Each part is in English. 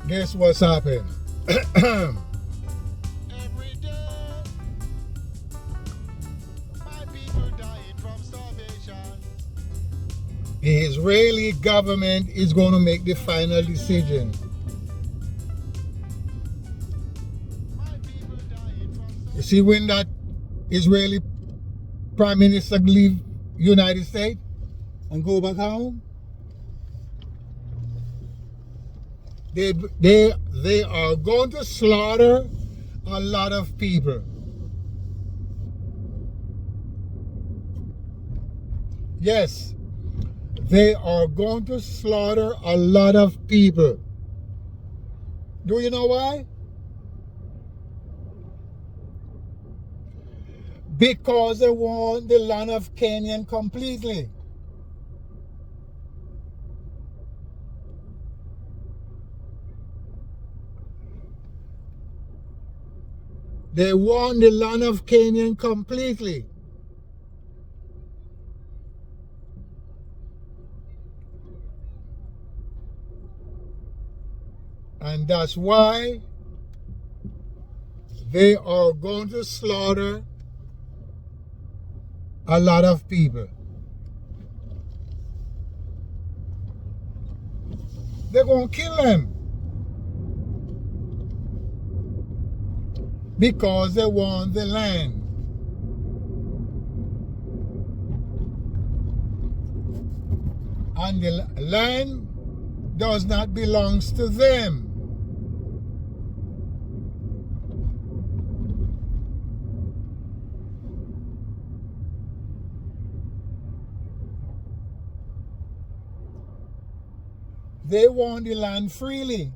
Guess what's happened? Every day, my people dying from starvation. The Israeli government is going to make the final decision. My people dying from You see, when that Israeli prime minister leave United States and go back home, they are going to slaughter a lot of people. Yes, they are going to slaughter a lot of people. Do you know why? Because they want the land of Canaan completely. They want the land of Canaan completely. And that's why they are going to slaughter a lot of people. They're going to kill them because they want the land. And the land does not belong to them. They want the land freely.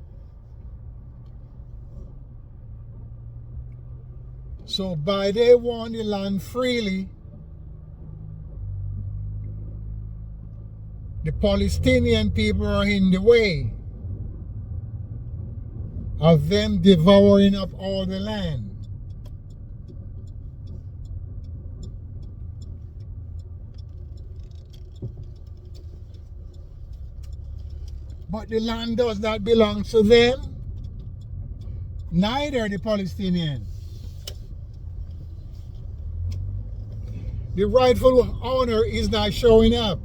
So by they want the land freely, the Palestinian people are in the way of them devouring up all the land. But the land does not belong to them, neither the Palestinians. The rightful owner is not showing up.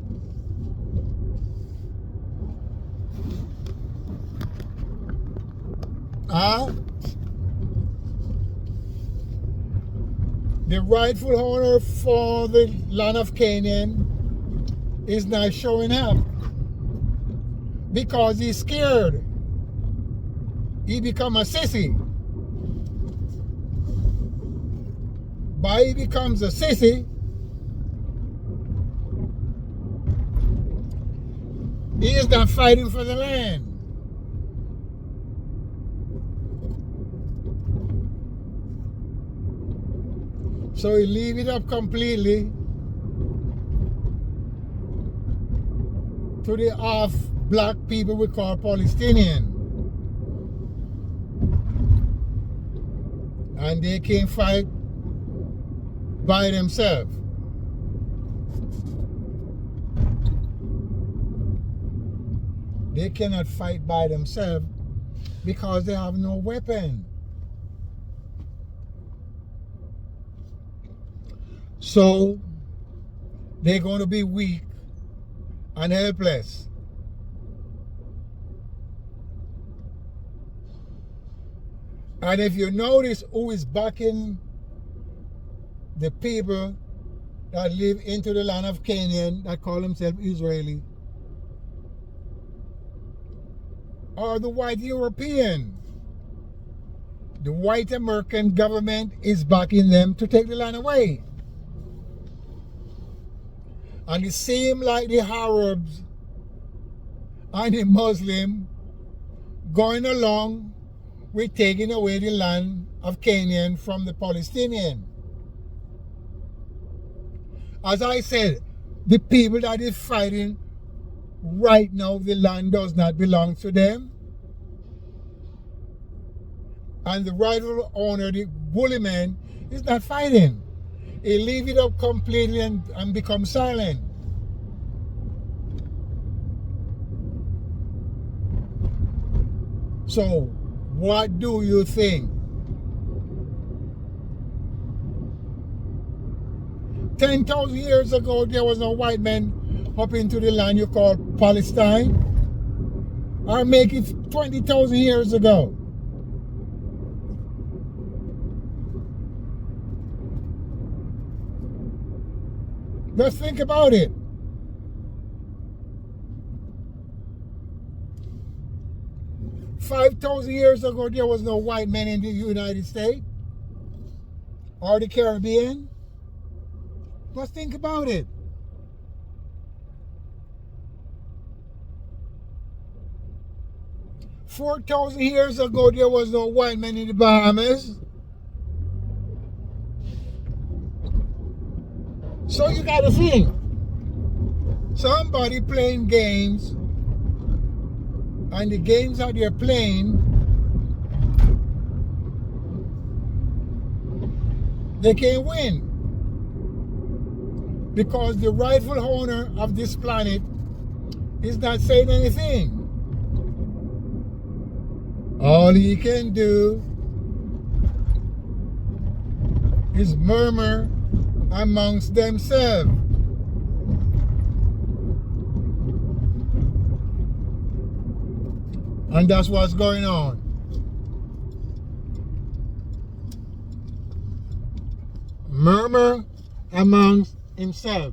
The rightful owner for the land of Canaan is not showing up because he's scared. He become a sissy. By he becomes a sissy, he is not fighting for the land. So he leave it up completely to the half-black people we call Palestinian. And they can fight by themselves. They cannot fight by themselves because they have no weapon. So they're going to be weak and helpless. And if you notice who is backing the people that live into the land of Canaan that call themselves Israeli, are the white European. The white American government is backing them to take the land away. And it seems like the Arabs and the Muslim going along with taking away the land of Canaan from the Palestinian. As I said, the people that is fighting right now, the land does not belong to them. And the rightful owner, the bully man, is not fighting. He leave it up completely and become silent. So, what do you think? 10,000 years ago, there was no white man up into the land you call Palestine. Or make it 20,000 years ago. Just think about it. $5,000 years ago, there was no white man in the United States or the Caribbean. Just think about it. 4,000 years ago, there was no white man in the Bahamas. So you gotta think. Somebody playing games, and the games that they're playing, they can't win. Because the rightful owner of this planet is not saying anything. All he can do is murmur amongst themselves. And that's what's going on. Murmur amongst himself.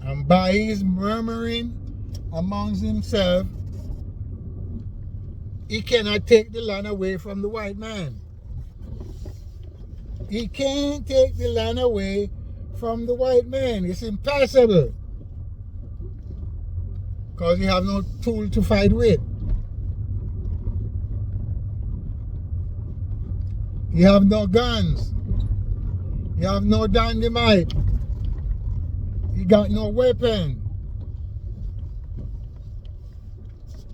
And by his murmuring amongst himself, he cannot take the land away from the white man. He can't take the land away from the white man. It's impossible. Because you have no tool to fight with. You have no guns. You have no dynamite. You got no weapon.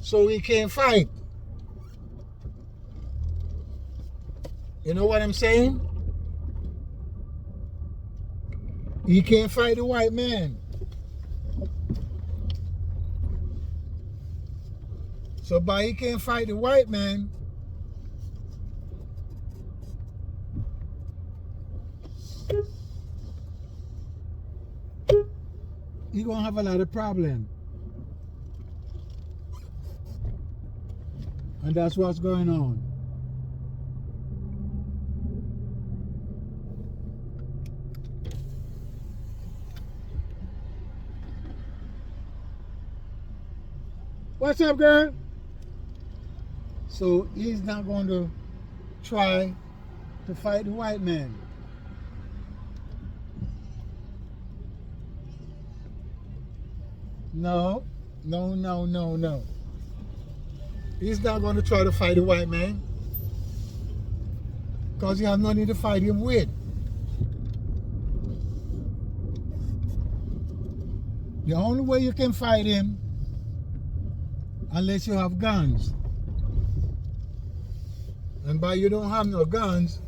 So he can't fight. You know what I'm saying? He can't fight the white man. So by he can't fight the white man, he's gonna have a lot of problems. And that's what's going on. What's up, girl? So he's not going to try to fight the white man. No. He's not going to try to fight the white man because you have nothing to fight him with. The only way you can fight him, unless you have guns. And by you don't have no guns,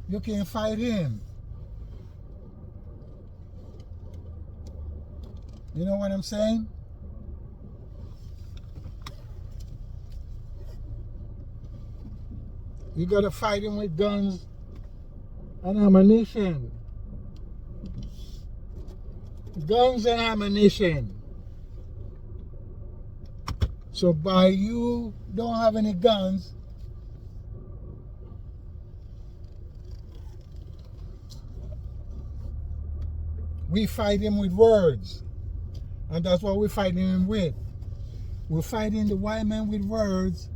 you can't fight him. You know what I'm saying? You gotta fight him with guns and ammunition. Guns and ammunition. So by you don't have any guns, we fight him with words. And that's what we're fighting him with. We're fighting the white man with words,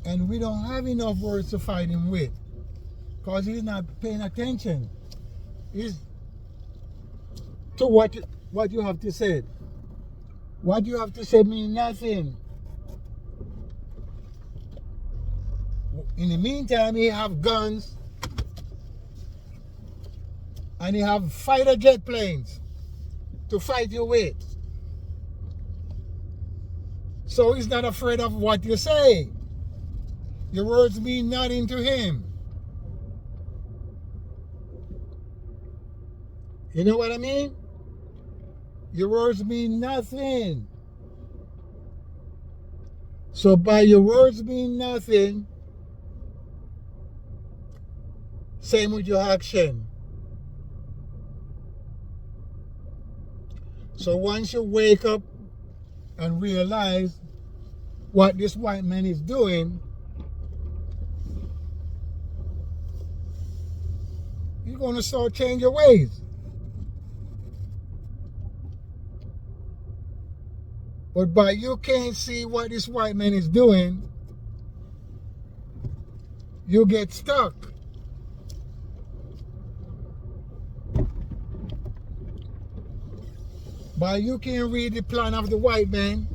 and we don't have enough words to fight him with. Because he's not paying attention. He's to what you have to say. What you have to say means nothing. In the meantime, he have guns and he have fighter jet planes to fight you with. So he's not afraid of what you say. Your words mean nothing to him. You know what I mean? Your words mean nothing. So by your words mean nothing, same with your action. So once you wake up and realize what this white man is doing, you're going to start changing your ways. But by you can't see what this white man is doing, you get stuck. By you can't read the plan of the white man,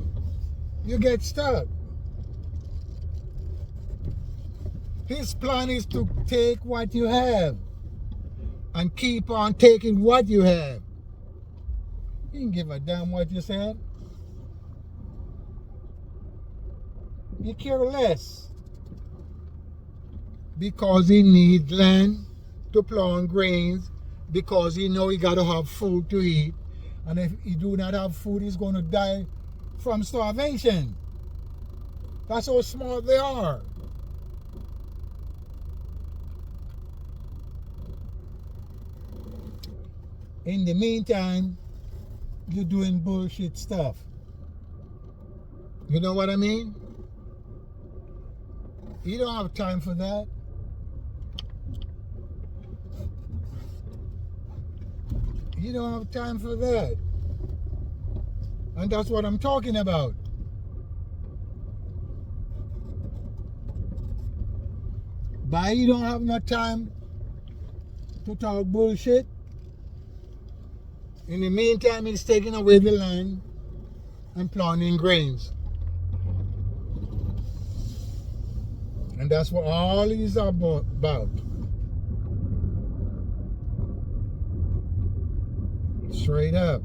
you get stuck. His plan is to take what you have and keep on taking what you have. He didn't give a damn what you said. He care less. Because he needs land to plant grains, because he know he got to have food to eat. And if he do not have food, he's going to die from starvation. That's how smart they are. In the meantime, you're doing bullshit stuff. You know what I mean? You don't have time for that. You don't have time for that. And that's what I'm talking about. But you don't have no time to talk bullshit. In the meantime, he's taking away the land and planting grains. And that's what all these are about. Straight up.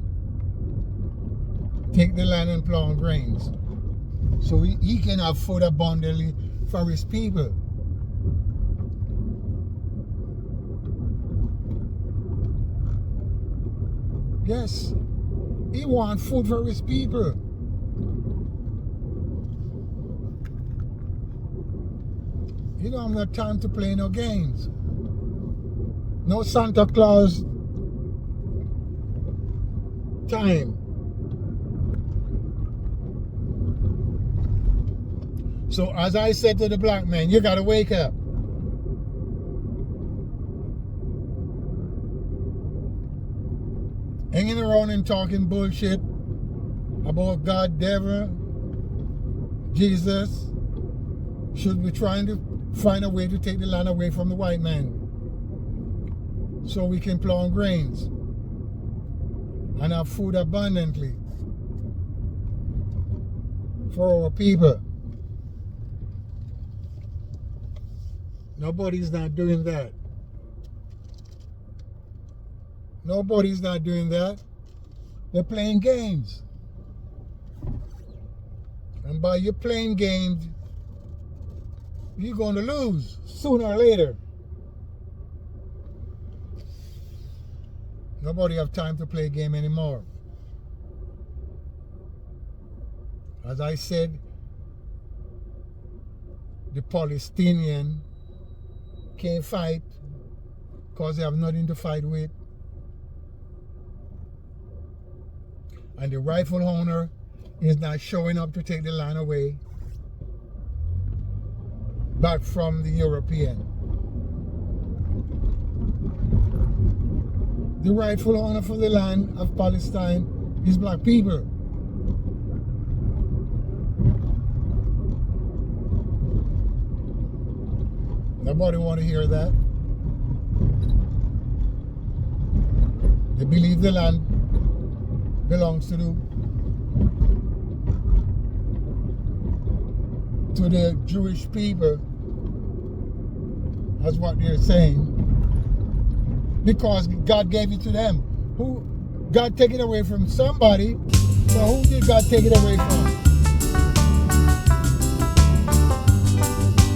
Take the land and plant grains. So he can have food abundantly for his people. Yes, he wants food for his people. You don't have no time to play no games. No Santa Claus time. So as I said to the black man, you gotta wake up. Hanging around and talking bullshit about God, devil, Jesus, should be trying to find a way to take the land away from the white man so we can plant grains and have food abundantly for our people. Nobody's not doing that. Nobody's not doing that. They're playing games. And by you playing games, you're going to lose sooner or later. Nobody have time to play a game anymore. As I said, the Palestinians can't fight because they have nothing to fight with. And the rightful owner is not showing up to take the land away back from the European. The rightful owner for the land of Palestine is black people. Nobody want to hear that. They believe the land belongs to the Jewish people. That's what they're saying. Because God gave it to them. Who God take it away from somebody, so who did God take it away from?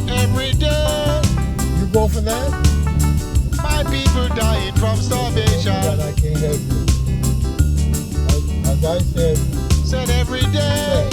Every day, You go for that? my people dying from starvation. God, I can't help you. As I said, Said every day,